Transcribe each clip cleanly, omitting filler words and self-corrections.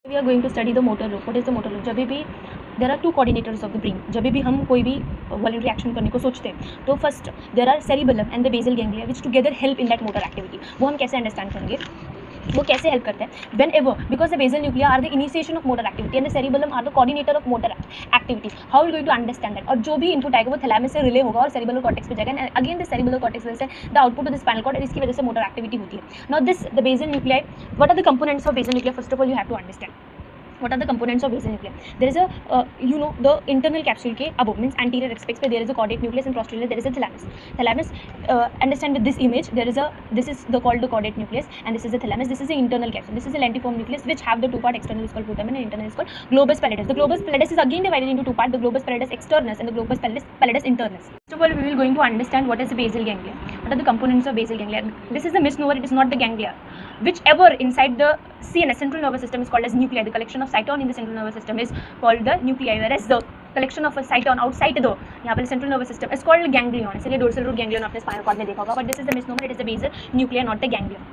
We are going to study the motor loop. What is the motor loop? जब भी there are two coordinators of the brain. जब भी हम कोई भी voluntary action करने को सोचते हैं तो first there are cerebellum and the basal ganglia which together help in that motor activity. वो हम कैसे understand करेंगे, वो कैसे हेल्प करते हैं? Whenever, because the basal nuclei are the initiation of motor activity and the cerebellum are the coordinator of motor activity. How are we going to understand that? और जो भी इनपुट आएगा वो थैलेमस से रिले होगा और cerebellar cortex पे जाएगा and again the cerebellar cortex वजह से the output to the spinal cord और इसकी वजह से motor activity होती है. Now this the basal nuclei, what are the components of basal nuclei? First of all you have to understand what are the components of basal nuclei. There is a the internal capsule के above means anterior aspects पे there is a caudate nucleus and posterior there is a thalamus. Thalamus, understand with this image there is a, this is the called the caudate nucleus and this is the thalamus. This is the internal capsule. This is the lentiform nucleus which have the two part, external is called putamen and internal is called globus pallidus. The globus pallidus is again divided into two parts, the globus pallidus externus and the globus pallidus internus. First of all we will going to understand what is the basal ganglia. What are the components of basal ganglia? This is the misnomer, it is not the ganglia. Whichever inside the CNS, central nervous system, is called as nuclei. The collection of cyton in the central nervous system is called the nuclei, whereas the collection of a cyton outside the यहाँ पर central nervous system is called ganglion. इसलिए dorsal root ganglion आपने spinal cord में देखा होगा, but this is the misnomer, it is the basal nuclei, not the ganglion.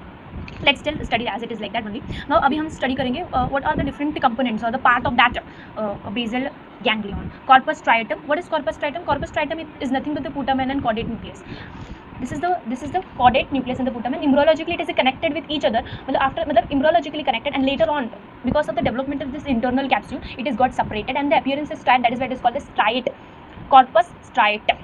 Let's still study as it is like that only. Now अभी हम study करेंगे what are the different components or the part of that basal ganglion. Corpus striatum. What is corpus striatum? Corpus striatum is nothing but the putamen and caudate nucleus. This is the caudate nucleus and the putamen. Embryologically it is connected with each other. After embryologically connected, and later on because of the development of this internal capsule it is got separated and the appearance is striate. That is why it is called the striate. Corpus striatum.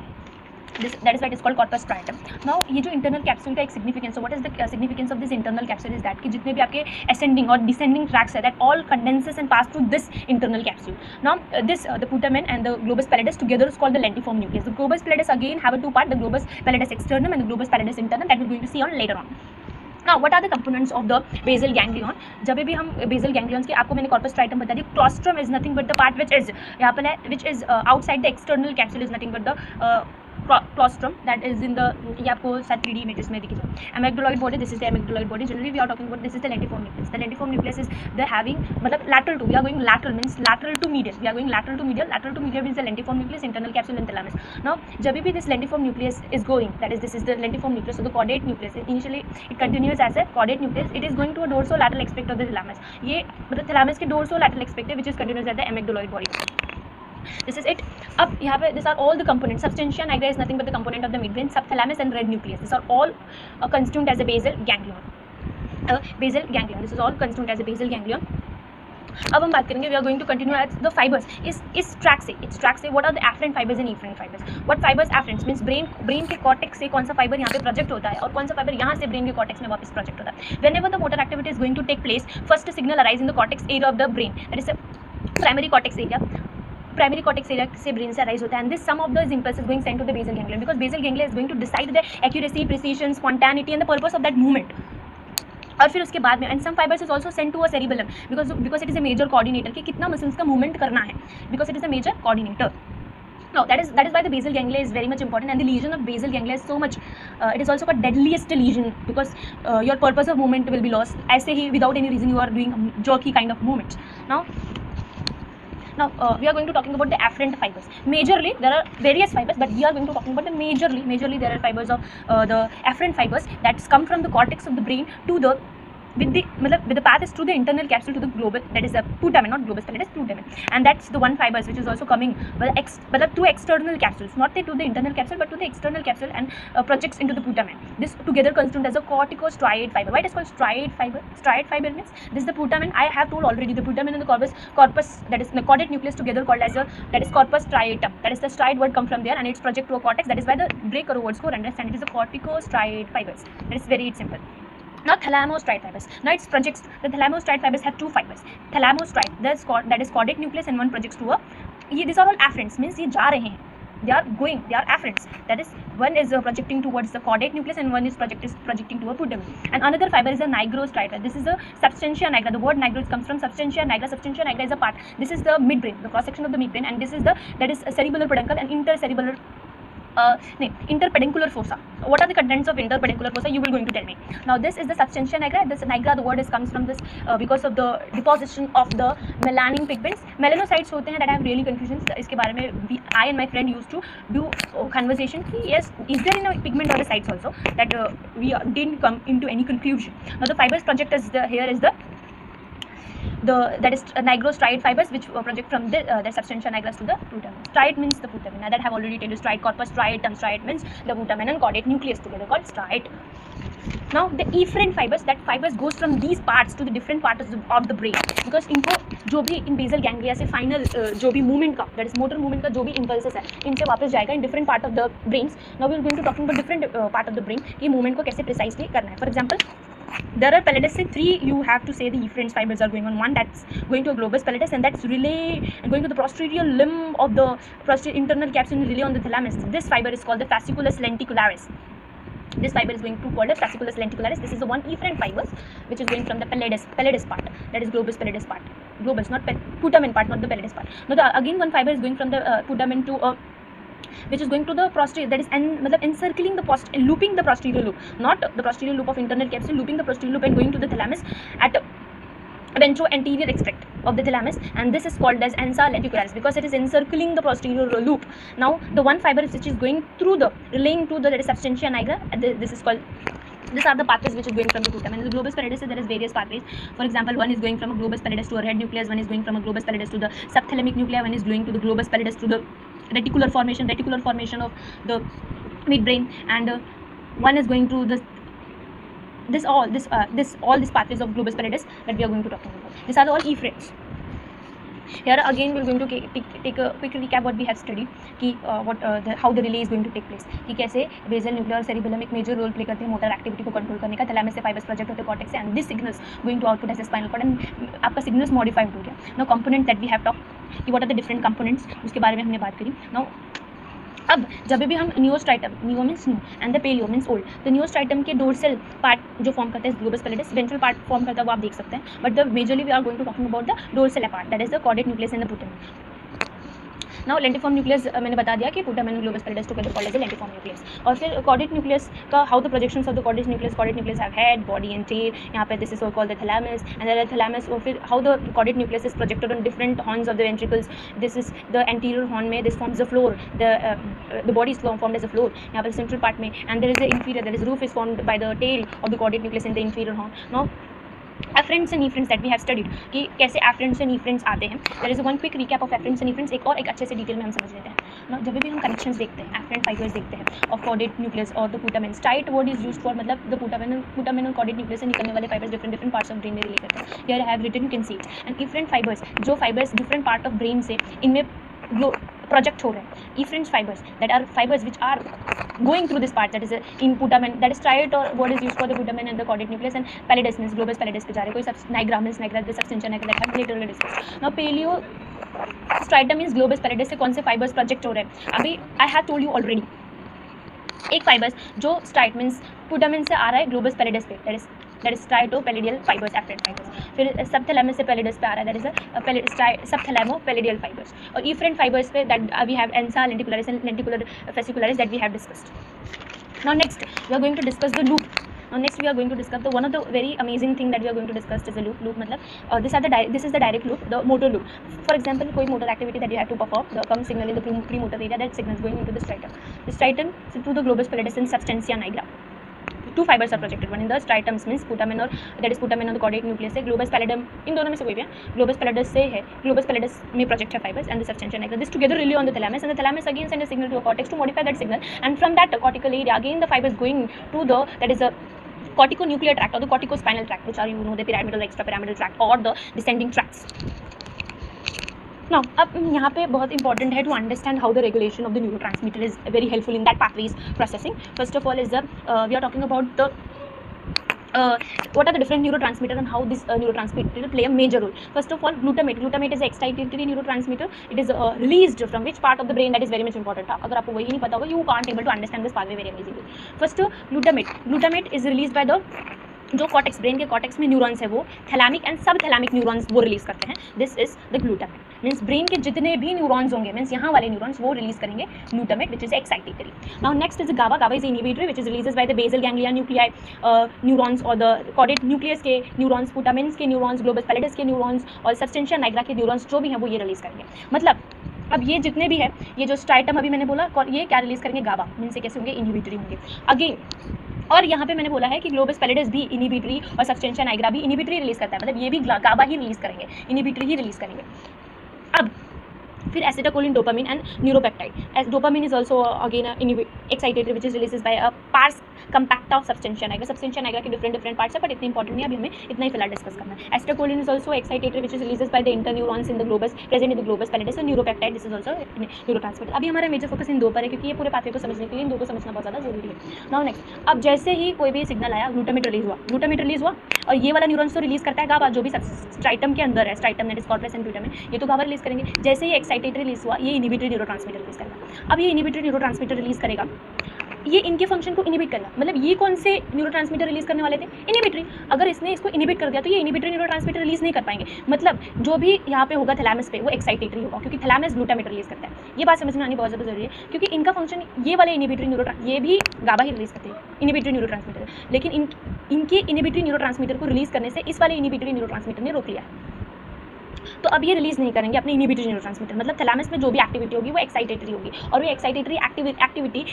That is why it is called corpus striatum. Now ये जो internal capsule का एक significance, so what is the significance of this internal capsule is that कि जितने भी आपके ascending और descending tracts है that all condenses and pass through this internal capsule. Now this the putamen and the globus pallidus together is called the lentiform nucleus. The globus pallidus again have a two part, the globus pallidus externum and the globus pallidus internum, that we are going to see on later on. Now what are the components of the basal ganglion? जब भी हम basal ganglions के, आपको मैंने corpus striatum बता दी. Claustrum is nothing but the part which is यहाँ पर है, which is outside the external capsule, is nothing but the claustrum that is in the, ये आपको शायद 3D images में दिखेगा. Amygdaloid body, this is the amygdaloid body. Generally we are talking about, this is the lentiform nucleus. The lentiform nucleus is the having मतलब lateral to, we are going lateral means lateral to medial. We are going lateral to medial. Lateral to medial means the lentiform nucleus, internal capsule and thalamus. Now जब भी this lentiform nucleus is going, that is this is the lentiform nucleus. So the caudate nucleus initially it continues as a caudate nucleus. It is going to a dorsolateral aspect of the thalamus. ये मतलब thalamus के dorsolateral aspect है which is continuous at the amygdaloid body. This is it. अब यहाँ पे these are all the components. Substantia nigra is nothing but the component of the midbrain, subthalamus and red nucleus. These are all constituent as a basal ganglion. Basal ganglion. This is all constituent as a basal ganglion. अब हम बात करेंगे, we are going to continue at the fibers. इस track से what are the afferent fibers and efferent fibers? What fibers afferent means brain के cortex से कौन सा fiber यहाँ पे project होता है और कौन सा fiber यहाँ से brain के cortex में वापस project होता है. Whenever the motor activity is going to take place, first signal arise in the cortex area of the brain. That is the primary cortex area. Primary cortex area से brain से arise होता है, and this sum of those impulses is going sent to the basal ganglia, because basal ganglia is going to decide the accuracy, precision, spontaneity and the purpose of that movement. और फिर उसके बाद में and some fibers is also sent to a cerebellum because it is a major coordinator कि कितना muscles का movement करना है, because it is a major coordinator. No, that is why the basal ganglia is very much important, and the lesion of basal ganglia is so much. It is also called deadliest lesion because your purpose of movement will be lost. ऐसे ही without any reason you are doing jerky kind of movements. Now we are going to talking about the afferent fibers. Majorly there are various fibers, but we are going to talking about the majorly there are fibers of the afferent fibers that come from the cortex of the brain to the with the path is through the internal capsule to the globus, that is the putamen, not globus pallidus, putamen, and that's the one fibers which is also coming but two external capsules, not to the internal capsule but to the external capsule and projects into the putamen. This together constitute as a corticostriate fiber. Why it is called striate fiber? Striate fiber means this is the putamen. I have told already the putamen and the corpus that is the caudate nucleus together called as that is corpus striatum. That is the striate word come from there and it's project to a cortex. That is why the break or words for understand it is a corticostriate fibers. That is very simple. Now thalamostriate fibers. Now it projects, the thalamostriate fibers have two fibers. Thalamostriate, that is caudate nucleus, and one projects to a, these are all afferents means ये जा रहे हैं, they are going, they are afferents. That is one is projecting towards the caudate nucleus and one is projecting to a putamen. And another fiber is a nigrostriate. This is the substantia nigra. The word nigra comes from substantia nigra. Substantia nigra is a part. This is the midbrain, the cross section of the midbrain, and this is that is cerebellar peduncle and intercerebellar interpeduncular fossa. What are the contents of interpeduncular fossa? You will going to tell me. Now this is the substantia nigra. This nigra, the word comes from this because of the deposition of the melanin pigments. Melanocytes होते हैं, that I have really confusions. इसके बारे में I and my friend used to do conversation. Yes, is there in a pigment or the sites also that we didn't come into any conclusion. Now the fibers project is here is the that is nigrostriate fibers which project from the substantia nigra to the putamen. Striate means the putamen. Now that I have already told you, striate corpus, striatum. Striate means the putamen and caudate nucleus together called striate. Now the efferent fibers, that fibers goes from these parts to the different parts of the brain, because इनको जो भी इन basal ganglia से final जो भी movement का, that is motor movement का जो भी इम्पल्सेस है, इनसे वापस जाएगा in different part of the brains. Now we are going to talking about different part of the brain कि मूवमेंट को कैसे प्रिसाइजली करना है. For example, there are pallidus, say 3 you have to say the efferent fibers are going on. One that's going to a globus pallidus, and that's relay going to the posterior limb of the internal capsule relay on the thalamus. This fiber is called the fasciculus lenticularis. This fiber is going to called as fasciculus lenticularis. This is the one efferent fibers which is going from the pallidus part, that is globus pallidus part. Globus, not putamen part, not the pallidus part. Now again one fiber is going from the putamen to which is going to the posterior, that is encircling the looping the posterior loop, not the posterior loop of internal capsule, looping the posterior loop and going to the thalamus at ventro-anterior extract of the thalamus, and this is called as ansa lenticularis because it is encircling the posterior loop. Now the one fiber which is going through the relaying to the substantia nigra, this is called, these are the pathways which is going from the putamen. In the globus pallidus there is various pathways. For example, one is going from a globus pallidus to a red nucleus, one is going from a globus pallidus to the subthalamic nuclei, one is going to the globus pallidus to the reticular formation of the midbrain, and one is going to all these pathways of globus pallidus that we are going to talk about. These are all efferents. Here again we are going to take a quick recap what we have studied कि how the relay is going to take place, कि कैसे basal nucleus और cerebellum एक major role play करते हैं motor activity को control करने का. थैलेमस से फाइबर्स प्रोजेक्ट होते हैं कॉर्टेक्स से, and this signals going to output as a spinal cord, and आपका सिग्नल्स मॉडिफाइड हो गया. Now component that we have talk कि what are the different components, उसके बारे में हमने बात करी. नाउ अब जब भी हम neostriatum, neo means new and the paleo means old, तो नियोस्ट्राइटम के डोर्सल पार्ट जो फॉर्म करता है globus pallidus, ventral part form करता है वो आप देख सकते हैं, but the majorly we are going to talking about the dorsal part, that is the caudate nucleus and the putamen. Now lentiform nucleus मैंने बता दिया कि putamen and globus pallidus together called as the lentiform nucleus. और फिर caudate nucleus का how the projections of the caudate nucleus have head, body and tail. यहाँ पे this is called the thalamus and the thalamus. और फिर how the caudate nucleus is projected on different horns of the ventricles. This is the anterior horn में this forms the floor, the body is formed as a floor यहाँ पर central part में, and there is the inferior, that is roof is formed by the tail of the caudate nucleus in the inferior horn. Now afferents and efferents that we have studied कि कैसे afferents and efferents आते हैं. There is one quick recap of afferents and efferents, एक अच्छे से detail में हम समझ लेते हैं. जब भी हम कनेक्शंस देखते हैं, एफरेंट फाइबर्स देखते हैं ऑफ कॉर्डेट न्यूक्लियस और the putamen, striate word is used for मतलब द पुटामेन और कॉर्डेट न्यूक्लियस से निकलने वाले fibres different parts of brain में रिले करते हैं. Here I have written, you can see it. And efferent fibres, जो fibres different part of brain से इनमें प्रोजेक्ट हो रहे हैं. Efferent fibres that are fibres which are going through this part, that is in putamen, that is striate or what is used for the putamen and the caudate nucleus, and pallidus means globus pallidus पे जा रहे, कोई nigra means nigra, the substantia nigra that have later discussed. Now paleo striatum means globus pallidus से कौन से fibers project हो रहे हैं. अभी I have told you already, एक fibers जो striate means putamen से आ रहा है globus pallidus पे, that is striatopallidial fibers, afferent fibers. फिर subthalamus से pallidus पे आ रहा है, that is subthalamopallidial fibers. और efferent fibers पे that we have ansa lenticularis and lenticular fascicularis that we have discussed. Now next we are going to discuss the loop. Now next we are going to discuss the one of the very amazing thing that we are going to discuss is the loop. Loop मतलब this is the direct loop, the motor loop. For example, कोई motor activity that you have to perform, the comes signal in the premotor area, that signal is going into the striatum. The striatum through the globus pallidus and substantia nigra. Two fibers are projected, one in the striatum means putamen, और that is putamen on the caudate nucleus है, globus pallidum इन दोनों में से कोई भी है, globus pallidus से है, globus pallidus में project है fibers and the substantia nigra. This together relay on the thalamus, and the thalamus again send a signal to a cortex to modify that signal, and from that cortical area again the fibers going to the, that is a corticonuclear tract or the corticospinal tract, which are, you know, the pyramidal, extrapyramidal tract or the descending tracts. Now, अब यहाँ पे बहुत important है to understand how the regulation of the neurotransmitter is very helpful in that pathways processing. First of all is the we are talking about the what are the different neurotransmitter and how this neurotransmitter play a major role. First of all, glutamate is an excitatory neurotransmitter. It is released from which part of the brain, that is very much important. अगर आपको वही नहीं पता होगा, you can't able to understand this pathway very amazingly. First, glutamate is released by the जो cortex, brain के cortex में neurons है वो थैलामिक एंड सब थैलामिक न्यूरॉन्स वो रिलीज करते हैं. This is the glutamate means brain के जितने भी न्यूरॉन्स होंगे मीन्स यहाँ वाले न्यूरॉन्स वो रिलीज करेंगे glutamate which is excitatory. Now next is GABA. GABA is inhibitory which is releases by the basal ganglia nuclei neurons और द कॉर्डेट न्यूक्लियस के न्यूरॉन्स, पुटामेन्स के न्यूरॉन्स, ग्लोबस पैलिडस के neurons और substantia nigra के neurons जो भी हैं वो ये रिलीज करेंगे. मतलब अब ये जितने भी है, ये जो स्ट्राइटम अभी मैंने बोला, ये क्या रिलीज करेंगे, गाबा मीन्स कैसे होंगे, इनहिबिटरी होंगे. अगेन और यहाँ पे मैंने बोला है कि ग्लोबस पैलिडस भी इनिबिटरी और सब्सटेंशिया नाइग्रा भी इनिबिटरी रिलीज करता है, मतलब ये भी गाबा ही रिलीज करेंगे, इनिबिटरी ही रिलीज करेंगे। अब फिर acetylcholine, dopamine and neuropeptide. As dopamine is also again excitatory which is release by a pars compact of substantia nigra. Substantia nigra के डिफरेंट पार्ट्स है, बट इतने इंपॉर्टेंट नहीं, अभी हमें इतना ही फिलहाल डिस्कस करना है। Acetylcholine is also excitatory which is release by the interneurons in the globus present in the globus pallidus, and neuropeptide this is also neurotransmitter. अभी हमारा मेजर फोकस इन दो पर है, क्योंकि ये पूरे पाथवे को समझने के लिए इन दो को समझना बहुत ज़्यादा जरूरी है। नाउ नेक्स्ट, अब जैसे ही कोई भी सिग्नल आया, ग्लूटामेट रिलीज हुआ और ये वाला न्यूरॉन्स तो रिलीज करता है गाबा, जो भी स्ट्राइटम के अंदर है, striatum that is cortex and glutamate, ये तो गाबा रिलीज करेंगे। जैसे ही एक्साइटेटरी रिलीज हुआ, ये इनिबिटरी न्यूरोट्रांसमीटर रिलीज करेगा। अब ये इनिबिटरी न्यूरोट्रांसमीटर रिलीज करेगा, ये इनके फंक्शन को इनिबिट करेगा। मतलब ये कौन से न्यूरोट्रांसमीटर रिलीज करने वाले थे? इनिबिटरी। अगर इसने इसको इनिबिट कर दिया तो ये इनिबिटरी न्यूरोट्रांसमीटर रिलीज नहीं कर पाएंगे। मतलब जो भी यहाँ पे होगा थैलेमस पे, वो एक्साइटेटरी होगा, क्योंकि थैलेमस ग्लूटामेट रिलीज करता है। ये बात समझ में आनी बहुत ज़्यादा जरूरी है, क्योंकि इनका फंक्शन ये वाले इनिबिटरी ये भी गाबा ही रिलीज करते हैं, इनिबिटरी न्यूरोट्रांसमीटर, लेकिन इनके इनिबिटरी न्यूरोट्रांसमीटर को रिलीज करने से इस वाले इनिबिटरी न्यूरोट्रांसमीटर ने रोक लिया। तो अब ये रिलीज नहीं करेंगे अपने इनिबिटरी न्यूरोट्रांसमीटर। मतलब थैलेमस में जो भी एक्टिविटी होगी वो एक्साइटेटरी होगी, और वो excitatory activity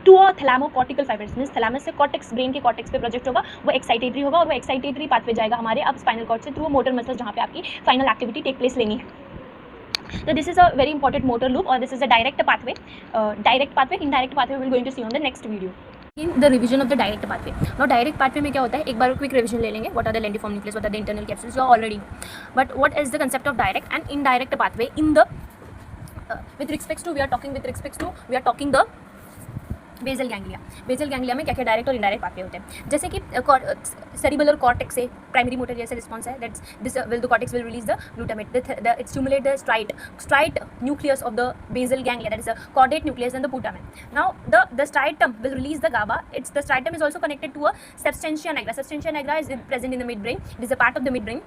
to a thalamocortical fibres, means thalamus से कॉर्टेक्स, ब्रेन के कॉर्टेक्स पे प्रोजेक्ट होगा, वो एक्साइटेटरी होगा, और वो एक्साइटेटरी पाथवे जाएगा हमारे अब स्पाइनल कॉर्ड से थ्रू मोटर मसल, जहाँ पे आपकी फाइनल एक्टिविटी टेक प्लेस लेनी है। तो this is a very important motor loop, और this is a direct pathway. Indirect pathway will going to see on the next video in the revision of the direct pathway. Now direct pathway में क्या होता है, एक बार quick revision ले लेंगे। What are the lentiform nucleus, what are the internal capsules, you already know, but what is the concept of direct and indirect pathway in the with respects to we are talking the basal ganglia. Basal ganglia में क्या क्या direct और indirect pathway होते हैं, जैसे कि cerebellar cortex से primary motor जैसे रिस्पॉन्स है, that's this will the cortex will release the glutamate, it stimulate the striate nucleus of the basal ganglia, that is the caudate nucleus and the putamen। Now the striatum will release the GABA, it's the striatum is also connected to a substantia nigra. Substantia nigra is present in the mid brain, it is a part of the mid brain.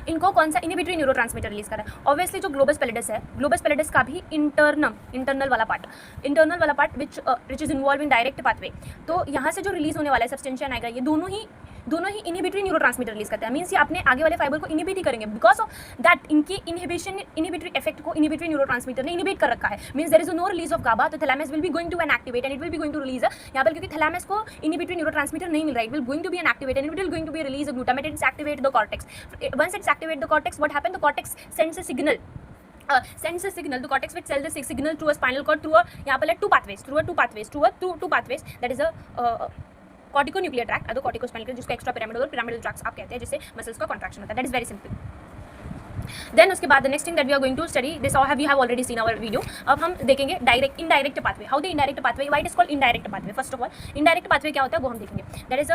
इनको कौन सा inhibitory neurotransmitter release कर रहा है? Obviously जो globus pallidus है, globus pallidus का भी इंटरनल वाला part which is involve in direct pathway. तो यहाँ से जो रिलीज होने वाला है सब्सटेंशिया नाइग्रा, ये दोनों ही इनिबिटरी न्यूरोट्रांसमीटर रिलीज करते हैं। मींस ये अपने आगे वाले फाइबर को इनिबिट ही करेंगे, बिकॉज ऑफ दैट इनकी इनिबिटरी इफेक्ट को इनिबिटरी न्यूरोट्रांसमीटर ने इनिबिट कर रखा है। Means there is no release of GABA, तो thalamus will be going to activate and it will be going to release यहाँ पर, क्योंकि थैलेमस को इनिबिटरी न्यूरोट्रांसमीटर नहीं मिल रहा है, it will going to be activate and it will going to be release glutamate, it's activate the cortex. Once it's activate the cortex, what happened, the cortex sends a signal, the cortex will send the signal through a spinal cord through a यहाँ पर two pathways that is a corticonuclear tract, other corticospinal, जिसको extra pyramidal tracts आप कहते हैं, जिससे muscles का contraction होता है। That is very simple. Then उसके बाद the next thing that we are going to study this, we have already seen our video. अब हम देखेंगे indirect pathway, how the indirect pathway, why it is called indirect pathway. First of all indirect pathway क्या होता है वो हम देखेंगे। That is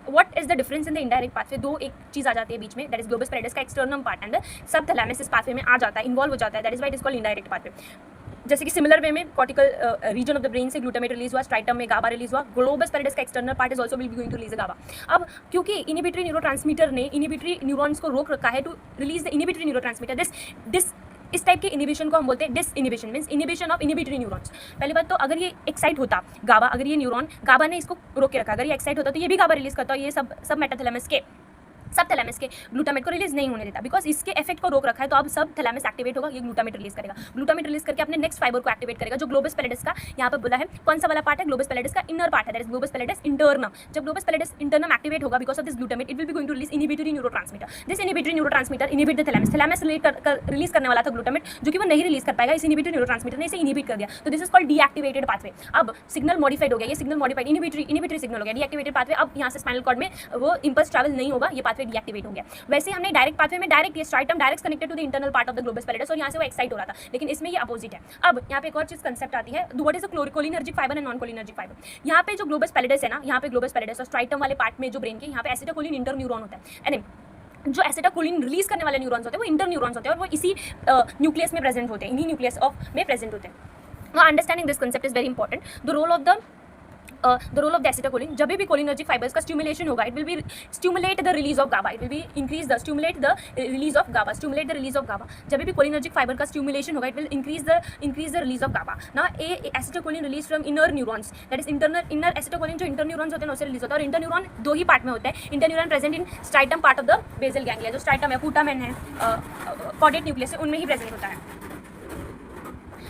what is the difference in the indirect pathway. दो एक चीज आ जाती है बीच में, दैट इज ग्लोबस पैलिडस का external part and the subthalamus इस पाथवे में आ जाता है, इन्वॉल्व हो जाता है, that is why it is called indirect pathway. जैसे कि सिमिलर वे में cortical region of the brain से ग्लूटामेट रिलीज हुआ, स्ट्राइटम में गाबा रिलीज हुआ, ग्लोबस पैलिडस का external part is also will be going to release GABA. अब क्योंकि इनिबिटरी न्यूरोट्रांसमीटर ने इनिबिटरी न्यूरॉन्स को रोक रखा है to release the inhibitory neurotransmitter, इस टाइप के इनिबिशन को हम बोलते हैं disinhibition, means inhibition of inhibitory neurons. पहली बात तो अगर ये एक्साइट होता गाबा, अगर ये न्यूरॉन गाबा ने इसको रोक के रखा, अगर ये एक्साइट होता तो ये भी गाबा रिलीज करता, ये सब मेटाथैलेमस के ग्लूटामेट को रिलीज नहीं होने देता, बिकॉज इसके इफेक्ट को रोक रखा है। तो अब सब थैलेमस एक्टिवेट होगा, ये ग्लूटामेट रिलीज करेगा, ग्लूटामेट रिलीज करके अपने नेक्स्ट फाइबर को एक्टिवेट करेगा, जो ग्लोबस पैलिडस का यहाँ पर बोला है कौन सा वाला पार्ट है, ग्लोबस पैलिडस का इनर पार्ट है, that is globus pallidus internum. जब ग्लोबस पैलिडस इंटरनम एक्टिवेट होगा because of this glutamate, it will be going to release inhibitory neurotransmitter. This inhibitory neurotransmitter inhibit the thalamus release करने वाला था glutamate, जो कि वो नहीं रिलीज कर पाएगा, इस इनिबिटरी न्यूरोट्रांसमीटर ने इसे इनिबिट कर दिया, तो this is called deactivated pathway. अब सिग्नल मॉडिफाइड हो गया, ये सिग्नल मॉडिफाइड इनिबिटरी सिग्नल हो गया, डीएक्टिवेटेड पाथवे। अब यहाँ से स्पाइनल कॉर्ड में वो इंपल्स ट्रैवल नहीं होगा, ये पाथवे डीएक्टिवेट हो गया। वैसे हमने डायरेक्ट पाथवे में डायरेक्ट ये striatum direct connected to the internal part of the globus pallidus, और यहाँ से वो एक्साइट हो रहा था, लेकिन इसमें ये अपोजिट है। अब यहाँ पे एक और चीज कंसेप्ट आती है, what is the cholinergic fibre and non cholinergic fibre. यहाँ पे जो ग्लोबस पैलिडस है ना, यहाँ पे ग्लोबस पैलिडस और स्ट्राइटम वाले पार्ट में जो ब्रेन के, यहाँ पे एसिटाकोलिन इंटर न्यूरॉन होता है, एंड जो एसिटाकोलिन रिलीज करने वाले न्यूरॉन्स होते हैं वो इंटर न्यूरॉन्स होते हैं, और वो इसी न्यूक्लियस में प्रेजेंट होते हैं, इन्हीं न्यूक्लियस में प्रेजेंट होते हैं। Understanding this concept is very important. The role of the acetylcholine, जब भी कोलिनर्जिक फाइबर्स का स्टिमुलेशन होगा, it will be stimulate the release of GABA, it will be stimulate the release of GABA. जब भी cholinergic fibre का stimulation होगा, it will increase the release of GABA. ना acetylcholine release from inner neurons, that is inner acetylcholine जो inter neurons होते हैं उससे release होता है, और इंटर न्यूरॉन दो ही पार्ट में होते हैं। Inter neuron present in striatum part of the basal ganglia, जो स्ट्राइटम है, putamen है, कॉर्डेट न्यूक्लियस है, उनमें ही प्रेजेंट होता है।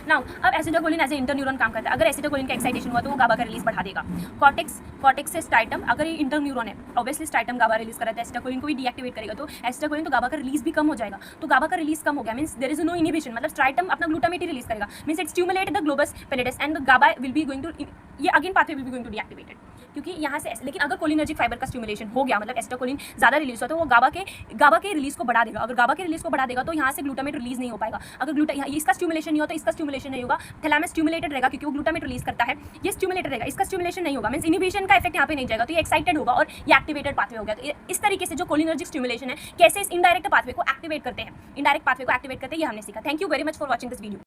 नाउ अब एसिटाइलकोलिन एज ए इंटरन्यूरॉन काम करता है। अगर एसिटाइलकोलिन का एक्साइटेशन हुआ तो वो गाबा का रिलीज बढ़ा देगा। कॉर्टेक्स से स्ट्राइटम, अगर ये इंटरन्यूरॉन है ऑब्वियसली स्ट्राइटम गाबा रिलीज करता है, एसिटाइलकोलिन को भी डीएक्टिवेट करेगा, तो एसिटाइलकोलिन तो गाबा का रिलीज भी कम हो जाएगा। तो गाबा का रिलीज कम हो गया means there is no inhibition, मतलब स्ट्राइटम अपना ग्लूटामेट ही रिलीज करेगा, means it stimulate the globus pallidus and GABA will be going to, ये again pathway will be going to deactivated, क्योंकि यहाँ से। लेकिन अगर कोलिनर्जिक फाइबर का स्टिमुलेशन हो गया, मतलब एसिटाइलकोलिन ज़्यादा रिलीज हुआ, तो वो गाबा के रिलीज को बढ़ा देगा। अगर गाबा के रिलीज को बढ़ा देगा तो यहाँ से ग्लूटामेट रिलीज नहीं हो पाएगा। अगर इसका स्टिमुलेशन नहीं होता, इसका स्टिमुलेशन नहीं होगा, थैलेमस स्टिमुलेटेड रहेगा क्योंकि वो ग्लूटामेट रिलीज करता है, ये स्टिमुलेटेड रहेगा, इसका स्टिमुलेशन नहीं होगा, मींस इनहिबिशन का इफेक्ट यहाँ पे नहीं जाएगा, तो ये एक्साइटेड होगा और ये एक्टिवेटेड पाथवे हो गया। तो इस तरीके से जो कोलिनर्जिक स्टिमुलेशन है कैसे इस इनडायरेक्ट पाथवे को एक्टिवेट करते हैं, इनडायरेक्ट पाथवे को एक्टिवेट करते हैं, ये हमने सीखा। Thank you very much for watching this video.